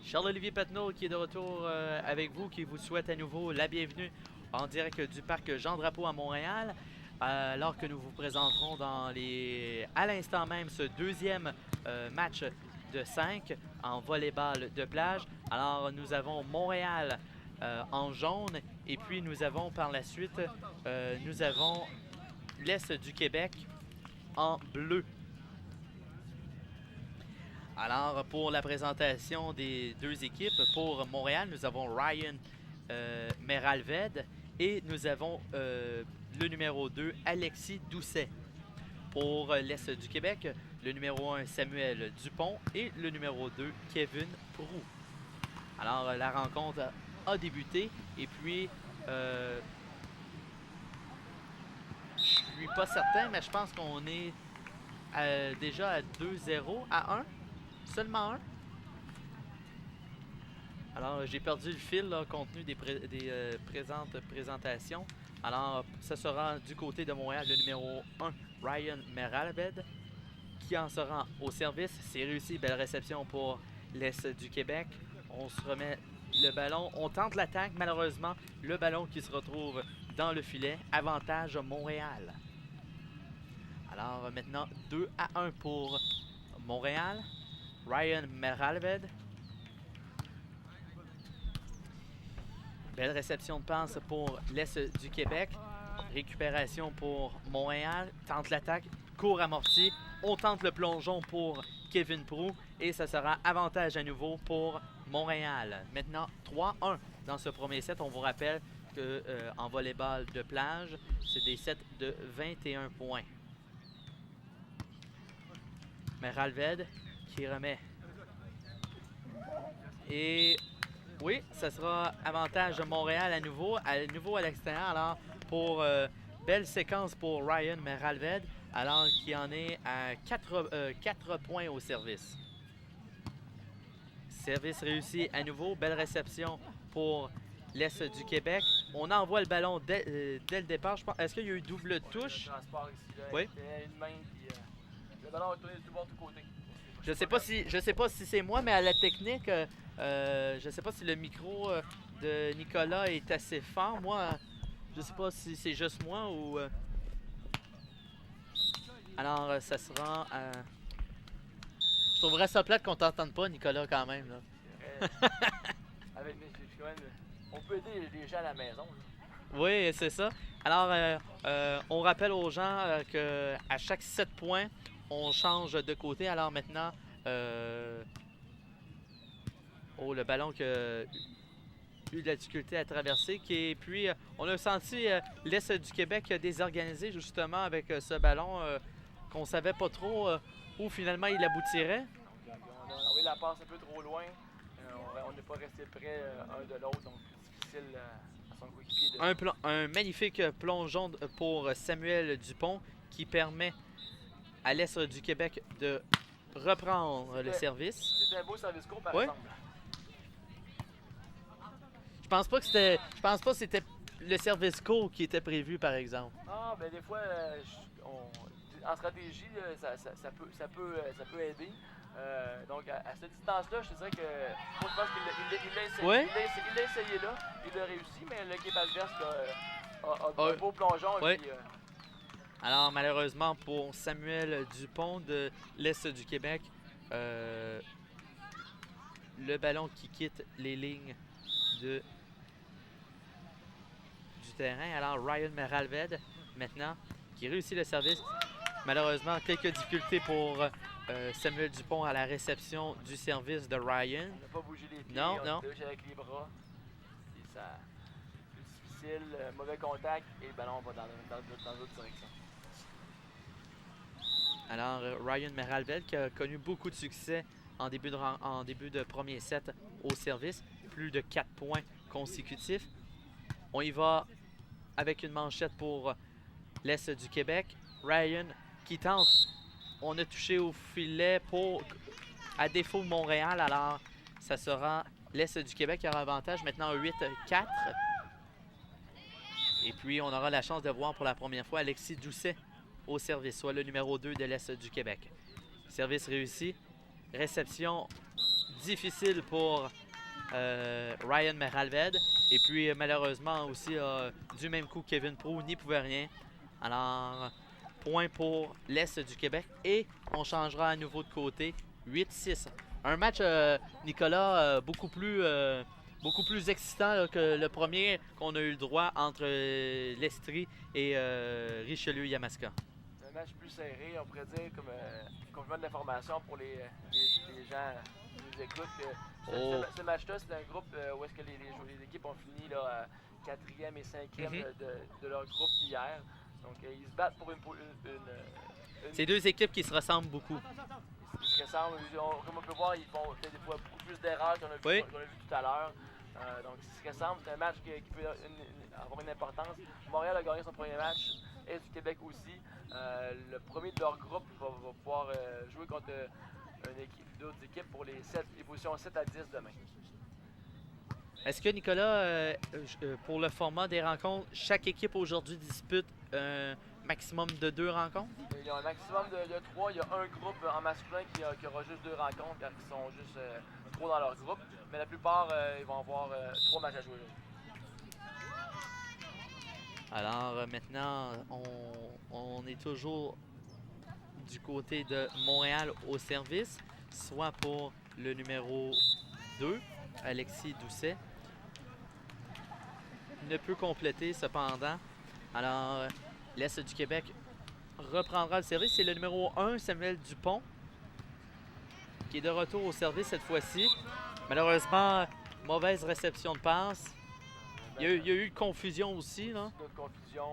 Charles-Olivier Patnaud qui est de retour avec vous, qui vous souhaite à nouveau la bienvenue en direct du parc Jean-Drapeau à Montréal, alors que nous vous présenterons à l'instant même ce deuxième match de 5 en volleyball de plage. Alors nous avons Montréal en jaune et puis nous avons par la suite, nous avons l'Est du Québec en bleu. Alors, pour la présentation des deux équipes, pour Montréal, nous avons Ryan Meralved et nous avons le numéro 2, Alexis Doucet. Pour l'Est du Québec, le numéro 1, Samuel Dupont et le numéro 2, Kevin Proux. Alors, la rencontre a débuté et puis, je suis pas certain, mais je pense qu'on est déjà à 2-0, à 1. Seulement un. Alors, j'ai perdu le fil là, compte tenu des présentes présentations. Alors, ce sera du côté de Montréal le numéro 1, Ryan Meralved, qui en sera au service. C'est réussi, belle réception pour l'Est du Québec. On se remet le ballon. On tente l'attaque, malheureusement. Le ballon qui se retrouve dans le filet. Avantage Montréal. Alors, maintenant, 2-1 pour Montréal. Ryan Meralved. Belle réception de passe pour l'Est du Québec. Récupération pour Montréal. Tente l'attaque. Court amorti. On tente le plongeon pour Kevin Proux. Et ça sera avantage à nouveau pour Montréal. Maintenant, 3-1 dans ce premier set. On vous rappelle qu'en volleyball de plage, c'est des sets de 21 points. Meralved qui remet. Et oui, ça sera avantage de Montréal à nouveau à l'extérieur. Alors, pour belle séquence pour Ryan Meralved, alors qu'il en est à 4 points au service. Service réussi à nouveau. Belle réception pour l'Est du Québec. On envoie le ballon dès le départ. Est-ce qu'il y a eu double touche? Oui. Le ballon a tourné de tout bord, de tout côté. Je sais pas si c'est moi, mais à la technique, je sais pas si le micro de Nicolas est assez fort. Moi, je sais pas si c'est juste moi ou. Alors, ça sera. Je trouverais ça plate qu'on t'entende pas, Nicolas, quand même. Là. On peut aider les gens à la maison. Là. Oui, c'est ça. Alors, on rappelle aux gens qu'à chaque 7 points, on change de côté. Alors maintenant, le ballon qui a eu de la difficulté à traverser. Puis, on a senti l'Est du Québec désorganisé justement avec ce ballon qu'on savait pas trop où finalement il aboutirait. On a envoyé la passe un peu trop loin. On n'est pas resté près un de l'autre, donc c'est difficile à son coéquipier. Un magnifique plongeon pour Samuel Dupont qui permet à l'Est du Québec de reprendre le service. C'était un beau service court, par ouais. exemple. Je pense pas que c'était le service court qui était prévu, par exemple. Ah, ben des fois, en stratégie, ça peut aider. Donc, à cette distance-là, je te dirais que moi, je pense qu'il l'a essayé. Ouais. Il l'a essayé là. Il a réussi, mais l'équipe adverse a un beau plongeon. Ouais. Puis, alors, malheureusement, pour Samuel Dupont de l'Est du Québec, le ballon qui quitte les lignes du terrain. Alors, Ryan Meralved, maintenant, qui réussit le service. Malheureusement, quelques difficultés pour Samuel Dupont à la réception du service de Ryan. On n'a pas bougé les pieds, non. On touche avec les bras. Et ça, plus difficile, mauvais contact et le ballon va dans l'autre direction. Alors, Ryan Meralved qui a connu beaucoup de succès en début de premier set au service. Plus de 4 points consécutifs. On y va avec une manchette pour l'Est du Québec. Ryan qui tente. On a touché au filet à défaut de Montréal. Alors, ça sera l'Est du Québec qui aura avantage. Maintenant, 8-4. Et puis, on aura la chance de voir pour la première fois Alexis Doucet au service, soit le numéro 2 de l'Est du Québec. Service réussi. Réception difficile pour Ryan Meralved. Et puis malheureusement aussi du même coup Kevin Proulx n'y pouvait rien. Alors point pour l'Est du Québec et on changera à nouveau de côté 8-6. Un match Nicolas beaucoup plus excitant là, que le premier qu'on a eu le droit entre l'Estrie et Richelieu-Yamaska. Un match plus serré, on pourrait dire, comme complément de l'information pour les gens qui nous écoutent. Ce match-là, c'est un groupe où est-ce que les équipes ont fini là, 4e et 5e de leur groupe hier. Donc, ils se battent pour une C'est deux équipes qui se ressemblent beaucoup. Ils se ressemblent. Comme on peut voir, ils font peut-être des fois beaucoup plus d'erreurs qu'on a vu tout à l'heure. Donc, ils se ressemblent. C'est un match qui peut avoir une importance. Montréal a gagné son premier match, et du Québec aussi. Le premier de leur groupe va pouvoir jouer contre d'autres équipes pour les positions 7 à 10 demain. Est-ce que Nicolas, pour le format des rencontres, chaque équipe aujourd'hui dispute un maximum de 2 rencontres? Il y a un maximum de 3. Il y a un groupe en masculin qui aura juste 2 rencontres car ils sont juste 3 dans leur groupe. Mais la plupart, ils vont avoir 3 matchs à jouer. Alors maintenant, on est toujours du côté de Montréal au service, soit pour le numéro 2, Alexis Doucet. Ne peut compléter cependant. Alors, l'Est du Québec reprendra le service. C'est le numéro 1, Samuel Dupont, qui est de retour au service cette fois-ci. Malheureusement, mauvaise réception de passe. Il y a eu confusion aussi. Là. Une autre confusion.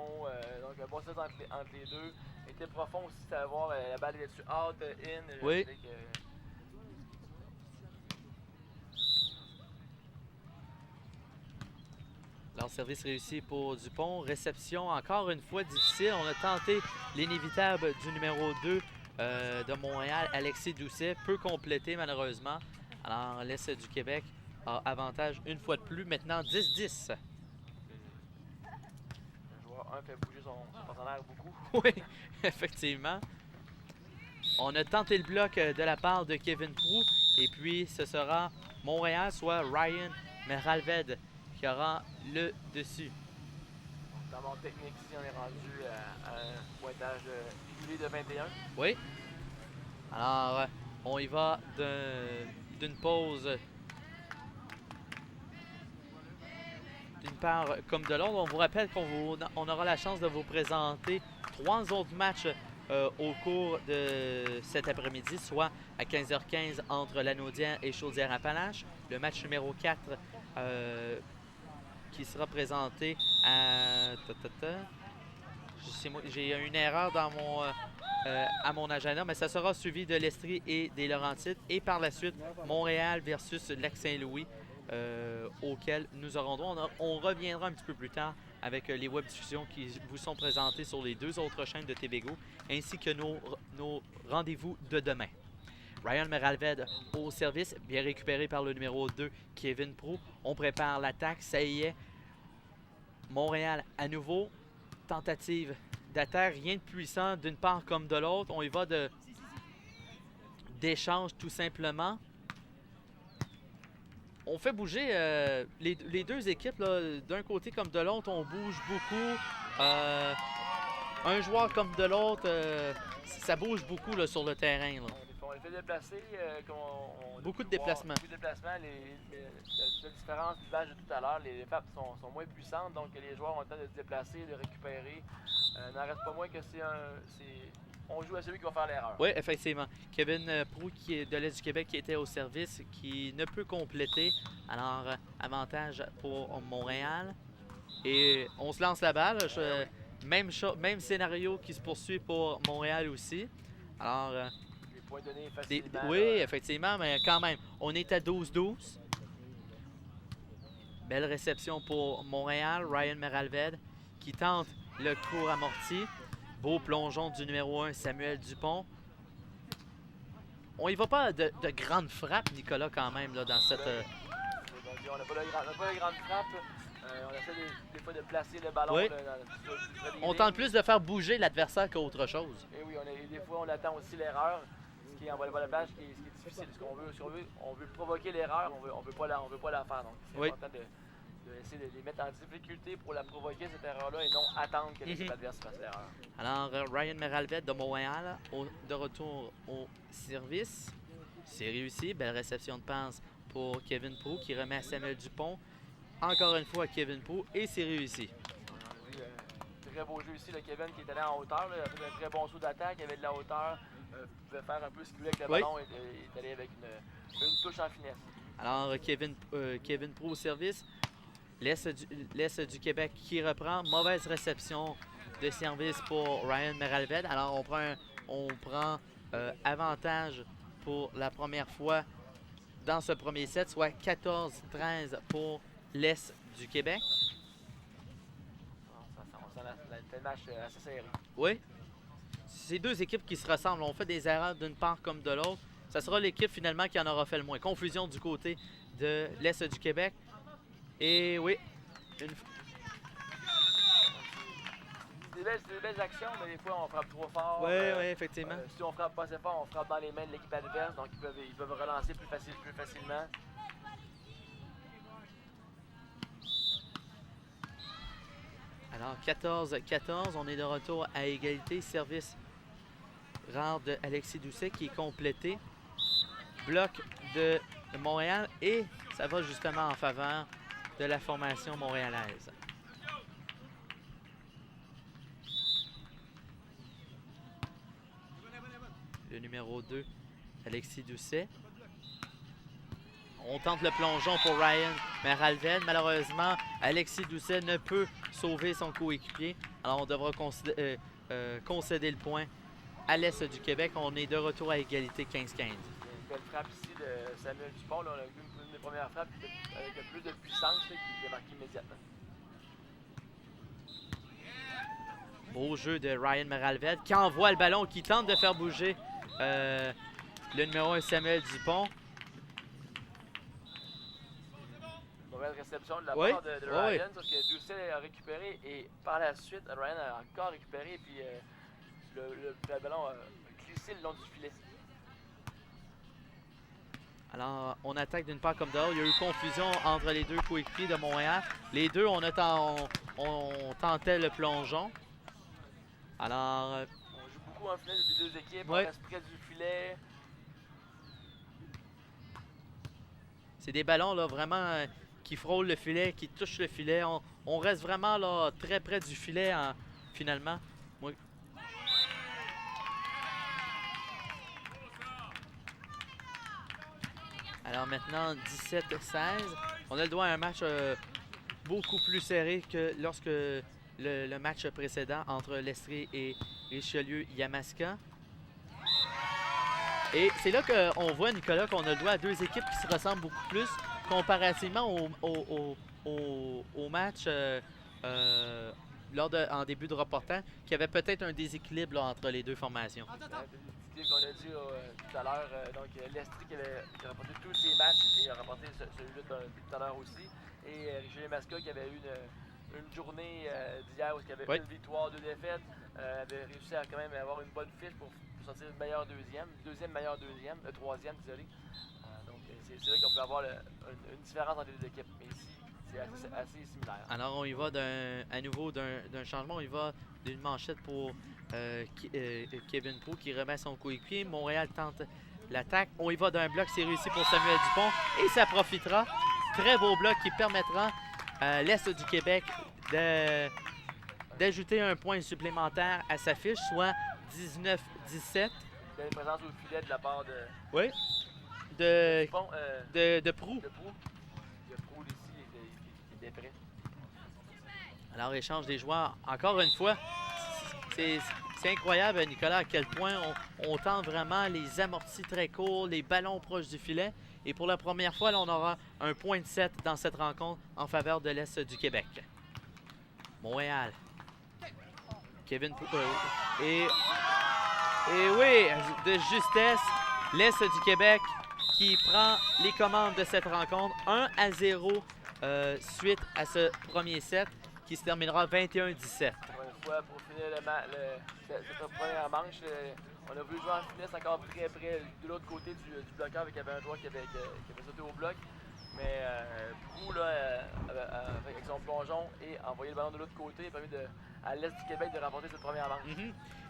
Donc, un bon set entre les deux. Était profond aussi, c'est à voir la balle est dessus. Out, in. Oui. Leur service réussi pour Dupont. Réception encore une fois difficile. On a tenté l'inévitable du numéro 2 de Montréal, Alexis Doucet. Peut compléter malheureusement. Alors l'Est du Québec a avantage une fois de plus. Maintenant 10-10. Le joueur 1 fait bouger son partenaire beaucoup. Oui, effectivement. On a tenté le bloc de la part de Kevin Proulx. Et puis ce sera Montréal, soit Ryan Meralved, qui aura le dessus. Dans mon technique, ici, on est rendu à un pointage régulier de 21. Oui. Alors, on y va d'une pause d'une part comme de l'autre. On vous rappelle qu'on aura la chance de vous présenter 3 autres matchs au cours de cet après-midi, soit à 15h15 entre Lanaudière et Chaudière-Appalaches. Le match numéro 4 qui sera présenté à... J'ai une erreur dans à mon agenda, mais ça sera suivi de l'Estrie et des Laurentides. Et par la suite, Montréal versus Lac-Saint-Louis, auquel nous aurons droit. On reviendra un petit peu plus tard avec les web-diffusions qui vous sont présentées sur les 2 autres chaînes de TVGO, ainsi que nos rendez-vous de demain. Ryan Meralved au service, bien récupéré par le numéro 2, Kevin Proulx. On prépare l'attaque, ça y est. Montréal à nouveau, tentative d'attaque, rien de puissant d'une part comme de l'autre. On y va d'échange tout simplement. On fait bouger les 2 équipes, d'un côté comme de l'autre, on bouge beaucoup. Un joueur comme de l'autre, ça bouge beaucoup là, sur le terrain. Là. On les fait déplacer. Beaucoup de déplacements. Beaucoup de déplacements. La différence du match de tout à l'heure, les frappes sont moins puissantes, donc les joueurs ont le temps de se déplacer, de récupérer. N'en reste pas moins que on joue à celui qui va faire l'erreur. Oui, effectivement. Kevin Proulx, qui est de l'Est du Québec, qui était au service, qui ne peut compléter. Alors, avantage pour Montréal. Et on se lance la balle. Même scénario qui se poursuit pour Montréal aussi. Alors, les points donnés facilement. Oui, effectivement, mais quand même, on est à 12-12. Belle réception pour Montréal. Ryan Meralved qui tente le court amorti. Beau plongeon du numéro 1, Samuel Dupont. On y va pas de grandes frappes, Nicolas, quand même, là, dans cette... On n'a pas de grande frappe. On essaie des fois de placer le ballon. Oui. On tente plus de faire bouger l'adversaire qu'autre chose. Et oui, des fois, on attend aussi l'erreur. Ce qui est en volleyball de plage, ce qui est difficile. Parce qu'on veut, on veut provoquer l'erreur, on veut pas la faire. Donc, c'est important d'essayer de les mettre en difficulté pour la provoquer, cette erreur-là, et non attendre que l'équipe adverse fasse l'erreur. Alors, Ryan Meralved de Montréal, de retour au service. C'est réussi. Belle réception de passe pour Kevin Proulx qui remet à Samuel Dupont. Encore une fois, Kevin Proulx, et c'est réussi. Très beau jeu ici, le Kevin qui est allé en hauteur. Là, il a fait un très bon saut d'attaque, il avait de la hauteur. Pouvait faire un peu ce qu'il voulait avec le ballon et est allé avec une touche en finesse. Alors, Kevin Proulx au service. L'Est du Québec qui reprend. Mauvaise réception de service pour Ryan Meralved. Alors, on prend avantage pour la première fois dans ce premier set, soit 14-13 pour l'Est du Québec. C'est un match assez serré. Oui. C'est deux équipes qui se ressemblent. On fait des erreurs d'une part comme de l'autre. Ça sera l'équipe finalement qui en aura fait le moins. Confusion du côté de l'Est du Québec. Et oui. C'est des belles actions, mais des fois on frappe trop fort. Oui, effectivement. Si on frappe pas assez fort, on frappe dans les mains de l'équipe adverse. Donc ils peuvent relancer plus facilement. Alors, 14-14, on est de retour à égalité. Service rare de Alexis Doucet qui est complété. Bloc de Montréal et ça va justement en faveur de la formation montréalaise. Le numéro 2, Alexis Doucet. On tente le plongeon pour Ryan Meralved. Malheureusement, Alexis Doucet ne peut sauver son coéquipier. Alors, on devra concéder le point à l'Est du Québec. On est de retour à égalité 15-15. Une belle frappe ici de Samuel Dupont. Là, on a vu une des premières frappes avec plus de puissance là, qui est marquée immédiatement. Beau jeu de Ryan Meralved qui envoie le ballon, qui tente de faire bouger le numéro 1 Samuel Dupont. Mauvaise réception de la part de Ryan, parce que Doucet a récupéré et par la suite, Ryan a encore récupéré et puis le ballon a glissé le long du filet. Alors, on attaque d'une part comme de l'autre. Il y a eu confusion entre les deux coéquipiers de Montréal. Les deux, on tentait le plongeon. Alors... on joue beaucoup en finale des deux équipes, on reste près du filet. C'est des ballons là, vraiment qui frôlent le filet, qui touchent le filet. On reste vraiment là, très près du filet finalement. Oui. Alors maintenant, 17-16. On a le droit à un match beaucoup plus serré que lorsque le match précédent entre l'Estrie et Richelieu-Yamaska. Et c'est là qu'on voit, Nicolas, qu'on a le droit à deux équipes qui se ressemblent beaucoup plus comparativement au match en début de reportage, qu'il y avait peut-être un déséquilibre là, entre les deux formations. C'est qu'on a dit tout à l'heure, donc l'Estrie qui a remporté tous ses matchs et a remporté celui-là tout à l'heure aussi. Et Richelieu-Yamaska qui avait eu une journée d'hier où il y avait une victoire, 2 défaites, avait réussi à quand même avoir une bonne fiche pour sortir le meilleur deuxième meilleur deuxième, le troisième, désolé. Donc c'est là qu'on peut avoir une différence entre les deux équipes. Mais ici, c'est assez similaire. Alors on y va à nouveau d'un changement, on y va d'une manchette pour Kevin Proulx qui remet son coéquipier. Montréal tente l'attaque. On y va d'un bloc, c'est réussi pour Samuel Dupont et ça profitera. Très beau bloc qui permettra à l'Est du Québec d'ajouter un point supplémentaire à sa fiche, soit 19-17. Il y a une présence au filet de la part de... Oui. De Proulx. De Proulx ici, il était prêt. Alors, échange des joueurs. Encore une fois, c'est incroyable, Nicolas, à quel point on tente vraiment les amortis très courts, les ballons proches du filet. Et pour la première fois, là, on aura un point de 7 dans cette rencontre en faveur de l'Est du Québec. Montréal. Kevin Proulx. Et oui, de justesse, l'Est du Québec qui prend les commandes de cette rencontre. 1-0 suite à ce premier set qui se terminera 21-17. fois, pour finir cette première manche, on a voulu jouer en finesse encore très près de l'autre côté du bloqueur, avec il y avait un joueur qui avait sauté au bloc. Mais Prou, avec son plongeon et envoyer le ballon de l'autre côté, a permis à l'Est du Québec de remporter cette première manche.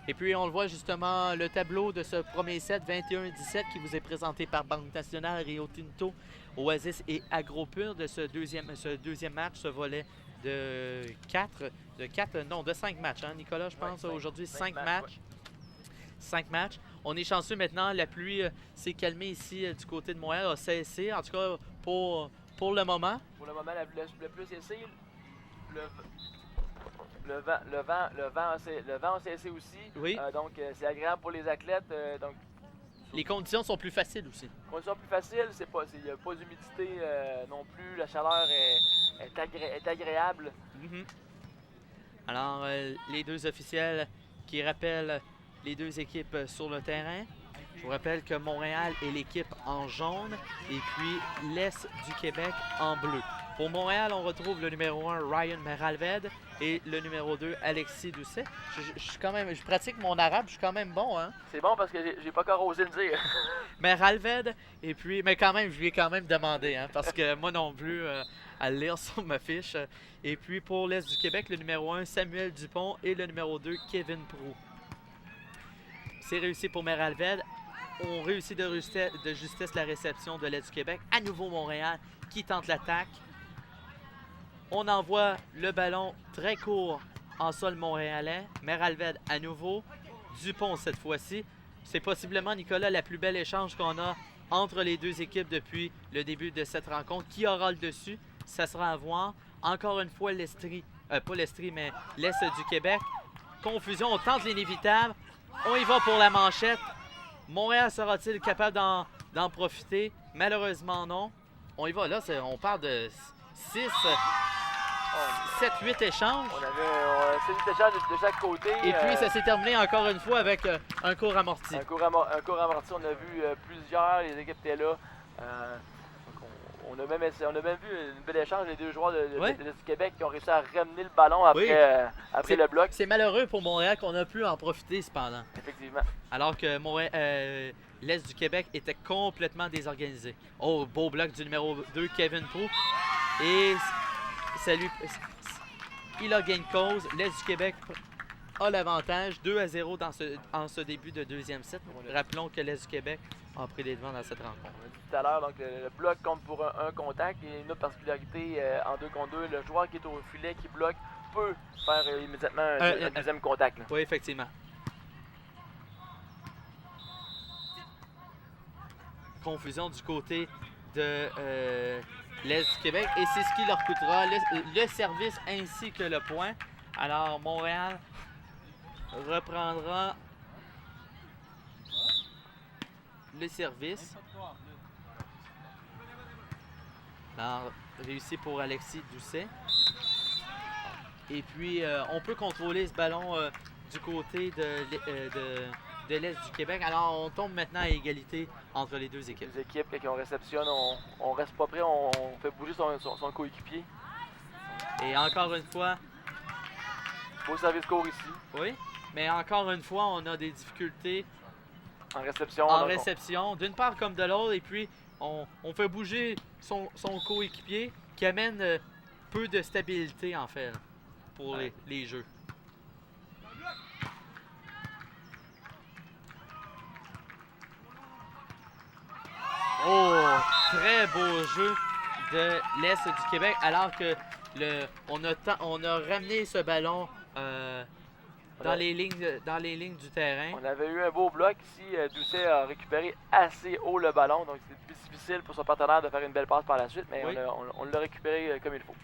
Et puis, on le voit justement, le tableau de ce premier set, 21-17, qui vous est présenté par Banque Nationale, Rio Tinto, Oasis et AgroPure de ce deuxième match, ce volet de 5 matchs, hein, Nicolas, je pense, aujourd'hui, 5 matchs. Ouais. 5 matchs. On est chanceux maintenant, la pluie s'est calmée ici du côté de Montréal, a cessé, en tout cas pour le moment. Pour le moment, la pluie a cessé. Le vent a cessé aussi. Oui. Donc, c'est agréable pour les athlètes. Les conditions sont plus faciles aussi. Les conditions plus faciles, il n'y a pas d'humidité non plus. La chaleur est agréable. Alors, les deux officiels qui rappellent les deux équipes sur le terrain. Je vous rappelle que Montréal est l'équipe en jaune et puis l'Est du Québec en bleu. Pour Montréal, on retrouve le numéro 1, Ryan Meralved, et le numéro 2, Alexis Doucet. Je pratique mon arabe, je suis quand même bon, hein? C'est bon parce que j'ai pas encore osé le dire. Meralved, et puis, mais quand même, je lui ai quand même demandé, hein, parce que moi non plus, à le lire sur ma fiche. Et puis pour l'Est du Québec, le numéro 1, Samuel Dupont, et le numéro 2, Kevin Proulx. C'est réussi pour Meralved. On réussit de justesse la réception de l'Est du Québec. À nouveau Montréal qui tente l'attaque. On envoie le ballon très court en sol montréalais. Meralved à nouveau. Dupont cette fois-ci. C'est possiblement, Nicolas, la plus belle échange qu'on a entre les deux équipes depuis le début de cette rencontre. Qui aura le dessus? Ça sera à voir. Encore une fois, l'Estrie, pas l'Estrie, mais l'Est du Québec. Confusion, on tente l'inévitable. On y va pour la manchette. Montréal sera-t-il capable d'en profiter? Malheureusement, non. On y va. Là, on parle de 6, 7, 8 échanges. On avait 7 échanges de chaque côté. Et puis, ça s'est terminé encore une fois avec un court amorti. Un court amorti. On a vu plusieurs. Les équipes étaient là. On a même vu une belle échange, les deux joueurs de Québec qui ont réussi à ramener le ballon après le bloc. C'est malheureux pour Montréal qu'on a pu en profiter cependant. Effectivement. Alors que l'Est du Québec était complètement désorganisé. Oh, beau bloc du numéro 2, Kevin Proulx. Et il a gain de cause. L'Est du Québec a l'avantage, 2-0 en ce début de deuxième set. Rappelons que l'Est du Québec a pris les devants dans cette rencontre. On a dit tout à l'heure, donc le bloc compte pour un contact. Et une autre particularité en 2 contre 2, le joueur qui est au filet, qui bloque, peut faire immédiatement un deuxième contact. Là. Oui, effectivement. Confusion du côté de l'Est du Québec. Et c'est ce qui leur coûtera le service ainsi que le point. Alors, Montréal reprendra le service. Alors, réussi pour Alexis Doucet. Et puis, on peut contrôler ce ballon du côté de l'Est du Québec. Alors, on tombe maintenant à égalité entre les deux équipes. Les équipes, quand on réceptionne, on reste pas prêt, on fait bouger son coéquipier. Et encore une fois... Beau service court ici. Oui, mais encore une fois, on a des difficultés en réception. D'une part comme de l'autre. Et puis, on fait bouger son coéquipier qui amène peu de stabilité, en fait, pour les jeux. Oh, très beau jeu de l'Est du Québec, alors que on a ramené ce ballon dans les lignes du terrain. On avait eu un beau bloc ici. Doucet a récupéré assez haut le ballon, donc c'est plus difficile pour son partenaire de faire une belle passe par la suite, mais on l'a récupéré comme il faut.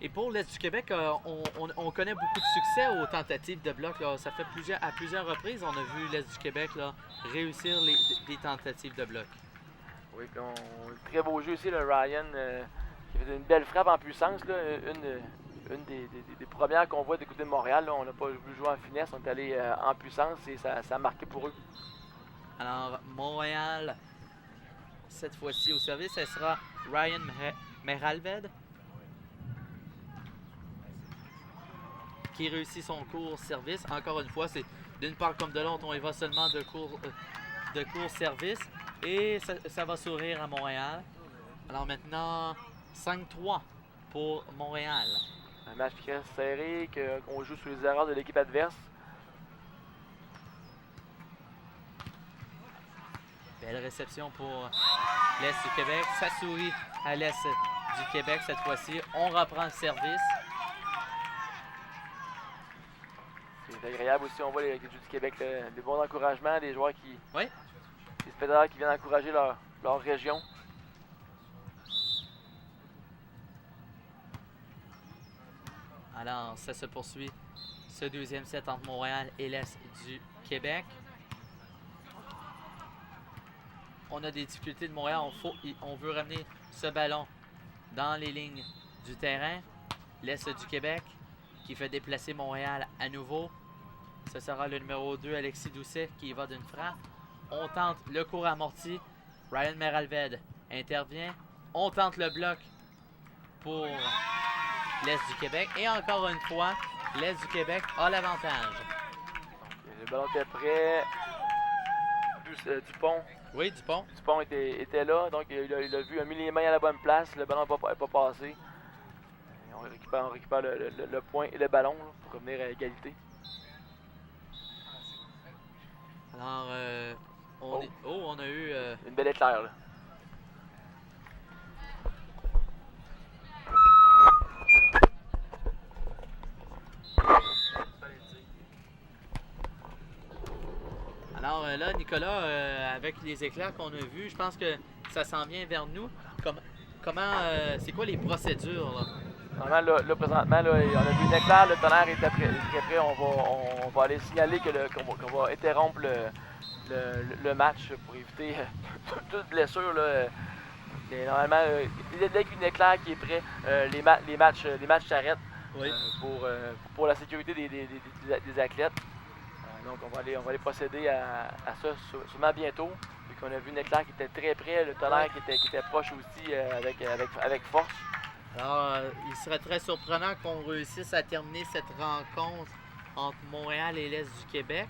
Et pour l'Est du Québec, on connaît beaucoup de succès aux tentatives de bloc. Là. Ça fait à plusieurs reprises, on a vu l'Est du Québec là, réussir des tentatives de bloc. Oui, très beau jeu ici, le Ryan, qui fait une belle frappe en puissance. Là, une des premières qu'on voit du côté de Montréal. Là. On n'a pas voulu jouer en finesse, on est allé en puissance et ça a marqué pour eux. Alors, Montréal, cette fois-ci au service, ce sera Ryan Meralved qui réussit son court service. Encore une fois, c'est d'une part comme de l'autre, on y va seulement de court service. Et ça va sourire à Montréal. Alors maintenant, 5-3 pour Montréal. Un match qui reste serré, qu'on joue sous les erreurs de l'équipe adverse. Belle réception pour l'Est du Québec. Ça sourit à l'Est du Québec cette fois-ci. On reprend le service. C'est agréable aussi, on voit les Jeux du Québec, des bons encouragements, des joueurs qui... Oui. Des spectateurs qui viennent encourager leur région. Alors, ça se poursuit, ce deuxième set entre Montréal et l'Est du Québec. On a des difficultés de Montréal. On veut ramener ce ballon dans les lignes du terrain. L'Est du Québec qui fait déplacer Montréal à nouveau. Ce sera le numéro 2, Alexis Doucet, qui y va d'une frappe. On tente le court amorti. Ryan Meralved intervient. On tente le bloc pour l'Est du Québec. Et encore une fois, l'Est du Québec a l'avantage. Le ballon était prêt. Dupont. Oui, Dupont. Dupont était là, donc il a vu, a mis les mains à la bonne place. Le ballon n'est pas passé. Et on récupère le point et le ballon là, pour revenir à égalité. Alors, on a eu... Une belle éclair, là. Alors là, Nicolas, avec les éclairs qu'on a vus, je pense que ça s'en vient vers nous. C'est quoi les procédures, là? Vraiment, là, présentement, là, on a vu une éclair, le tonnerre était très prêt. On va aller signaler qu'on va interrompre le match pour éviter toute blessure. Là. Normalement, dès qu'une éclair qui est prêt, les matchs s'arrêtent Oui. pour la sécurité des athlètes. Donc on va aller procéder à ça sûrement bientôt. Vu qu'on a vu une éclair qui était très près, le tonnerre qui était proche aussi avec force. Alors, il serait très surprenant qu'on réussisse à terminer cette rencontre entre Montréal et l'Est du Québec.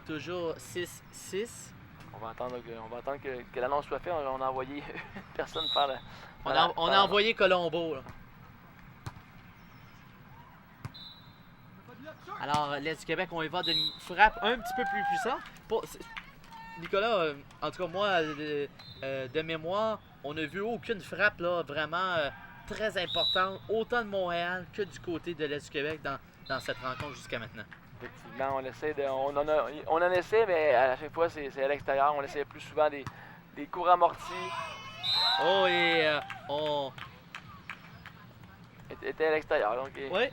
Toujours 6-6. On va attendre que l'annonce soit faite. On a envoyé personne faire la... On a envoyé Colombo, là. Alors, l'Est du Québec, on y va d'une frappe un petit peu plus puissante. Nicolas, en tout cas, moi, de mémoire, on n'a vu aucune frappe là, vraiment très importante, autant de Montréal que du côté de l'Est du Québec dans cette rencontre jusqu'à maintenant. Effectivement, on en essaie, mais à chaque fois, c'est à l'extérieur. On essaie plus souvent des cours amortis. Oh, et on... Était à l'extérieur. Donc, oui.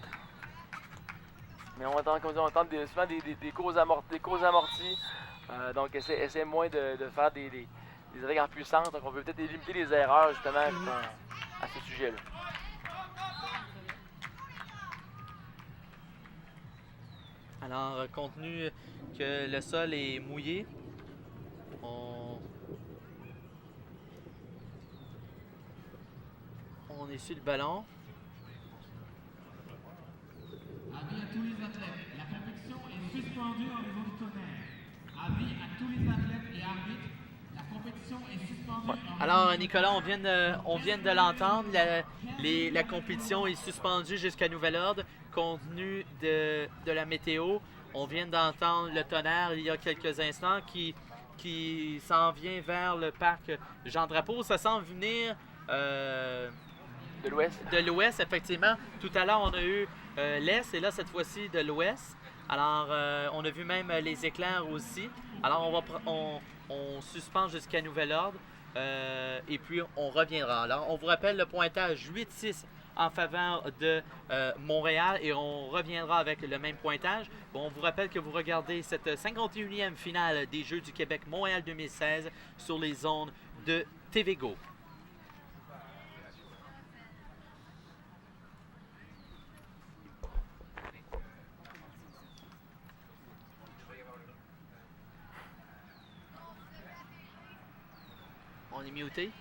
Mais on tente souvent des cours amortis. Donc, essaie moins de faire des attaques en puissance. Donc, on veut peut-être limiter les erreurs, justement, à ce sujet-là. Alors, compte tenu que le sol est mouillé, on est sur le ballon. Avis à tous les athlètes, la compétition est suspendue en raison du tonnerre. Avis à tous les athlètes et arbitres, la compétition est suspendue. Alors, Nicolas, on vient de l'entendre. La compétition est suspendue jusqu'à nouvel ordre, compte tenu de la météo. On vient d'entendre le tonnerre il y a quelques instants qui s'en vient vers le parc Jean-Drapeau. Ça semble venir de l'ouest. De l'ouest, effectivement. Tout à l'heure, on a eu l'est et là, cette fois-ci, de l'ouest. Alors, on a vu même les éclairs aussi. Alors, on suspend jusqu'à nouvel ordre et puis on reviendra. Alors, on vous rappelle le pointage 8-6 en faveur de Montréal et on reviendra avec le même pointage. Bon, on vous rappelle que vous regardez cette 51e finale des Jeux du Québec Montréal 2016 sur les ondes de TVGO. On est muté.